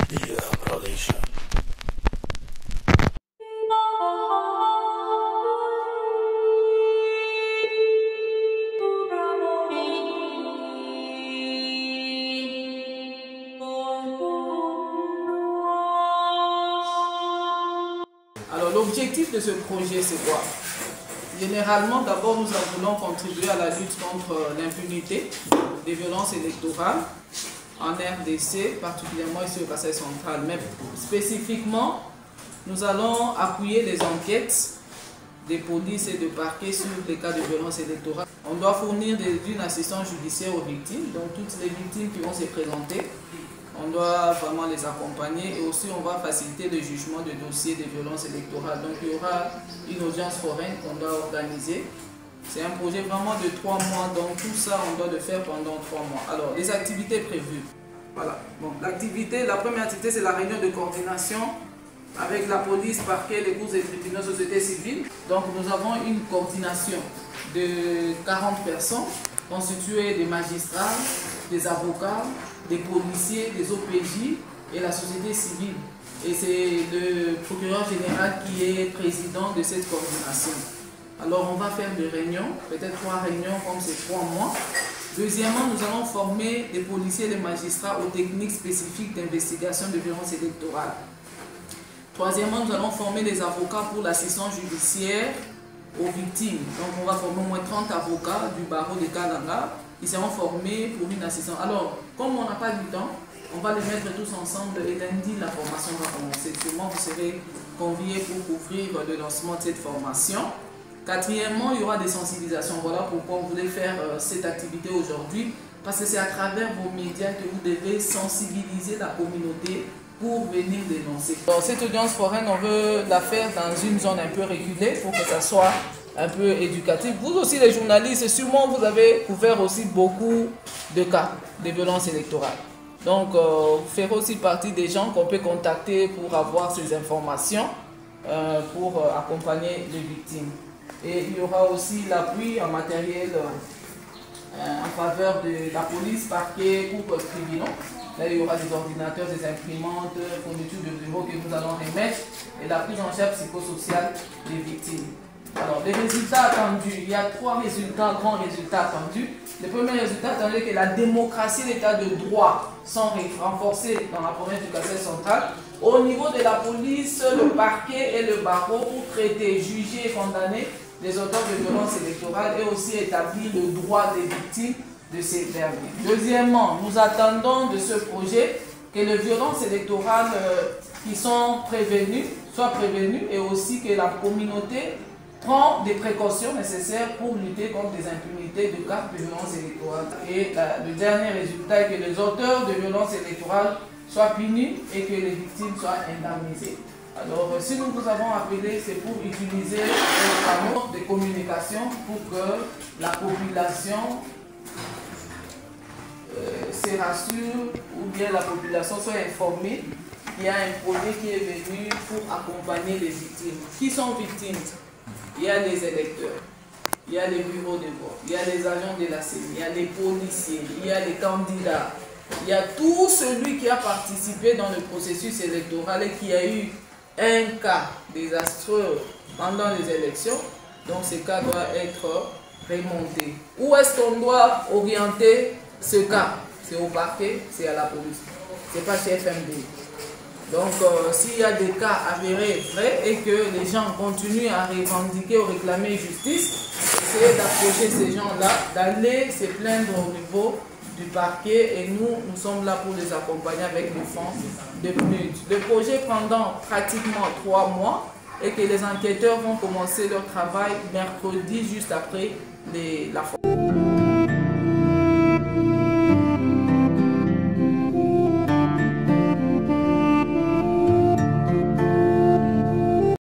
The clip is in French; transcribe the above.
Production. Alors l'objectif de ce projet c'est quoi? Généralement, d'abord nous voulons contribuer à la lutte contre l'impunité des violences électorales en RDC, particulièrement ici au Kasaï central. Mais spécifiquement, nous allons appuyer les enquêtes des polices et de parquets sur les cas de violence électorale. On doit fournir une assistance judiciaire aux victimes, donc toutes les victimes qui vont se présenter. On doit vraiment les accompagner et aussi on va faciliter le jugement de dossiers de violences électorales. Donc il y aura une audience foraine qu'on doit organiser. C'est un projet vraiment de 3 mois, donc tout ça on doit le faire pendant 3 mois. Alors les activités prévues. Voilà. Bon, la première activité c'est la réunion de coordination avec la police, parquet, les cours et tribunaux, société civile. Donc nous avons une coordination de 40 personnes constituée des magistrats, des avocats, des policiers, des OPJ et la société civile. Et c'est le procureur général qui est président de cette coordination. Alors on va faire des réunions, peut-être 3 réunions comme c'est 3 mois. Deuxièmement, nous allons former des policiers et des magistrats aux techniques spécifiques d'investigation de violences électorales. Troisièmement, nous allons former des avocats pour l'assistance judiciaire aux victimes. Donc on va former au moins 30 avocats du barreau de Kalanga. Ils seront formés pour une assistance. Alors, comme on n'a pas du temps, on va les mettre tous ensemble et lundi, la formation va commencer. Sûrement, vous serez conviés pour couvrir le lancement de cette formation. Quatrièmement, il y aura des sensibilisations. Voilà pourquoi on voulait faire cette activité aujourd'hui. Parce que c'est à travers vos médias que vous devez sensibiliser la communauté pour venir dénoncer. Alors, cette audience foraine, on veut la faire dans une zone un peu reculée pour que ça soit un peu éducatif. Vous aussi les journalistes, sûrement vous avez couvert aussi beaucoup de cas de violences électorales. Donc vous ferez aussi partie des gens qu'on peut contacter pour avoir ces informations, pour accompagner les victimes. Et il y aura aussi l'appui en matériel en faveur de la police, parquet, cours tribunaux. Là, il y aura des ordinateurs, des imprimantes, fournitures de bureau que nous allons remettre et la prise en charge psychosociale des victimes. Alors, les résultats attendus, il y a 3 résultats, grands résultats attendus. Le premier résultat, c'est que la démocratie et l'état de droit sont renforcés dans la province du Kasaï central. Au niveau de la police, le parquet et le barreau pour traiter, juger et condamner les auteurs de violences électorales et aussi établir le droit des victimes de ces derniers. Deuxièmement, nous attendons de ce projet que les violences électorales qui sont prévenues soient prévenues et aussi que la communauté prend des précautions nécessaires pour lutter contre les impunités de cas de violence électorale. Et le dernier résultat est que les auteurs de violences électorales soient punis et que les victimes soient indemnisées. Alors, si nous vous avons appelé, c'est pour utiliser un canaux de communication pour que la population se rassure ou bien la population soit informée qu'il y a un projet qui est venu pour accompagner les victimes. Qui sont victimes? Il y a les électeurs, il y a les bureaux de vote, il y a les agents de la CENI, il y a les policiers, il y a les candidats, il y a tout celui qui a participé dans le processus électoral et qui a eu un cas désastreux pendant les élections. Donc ce cas doit être remonté. Où est-ce qu'on doit orienter ce cas? C'est au parquet, c'est à la police. Ce n'est pas chez FMD. Donc, s'il y a des cas avérés vrais et que les gens continuent à revendiquer ou réclamer justice, essayez d'approcher ces gens-là, d'aller se plaindre au niveau du parquet et nous sommes là pour les accompagner avec des fonds de PNUD. Le projet pendant pratiquement 3 mois et que les enquêteurs vont commencer leur travail mercredi juste après la fin.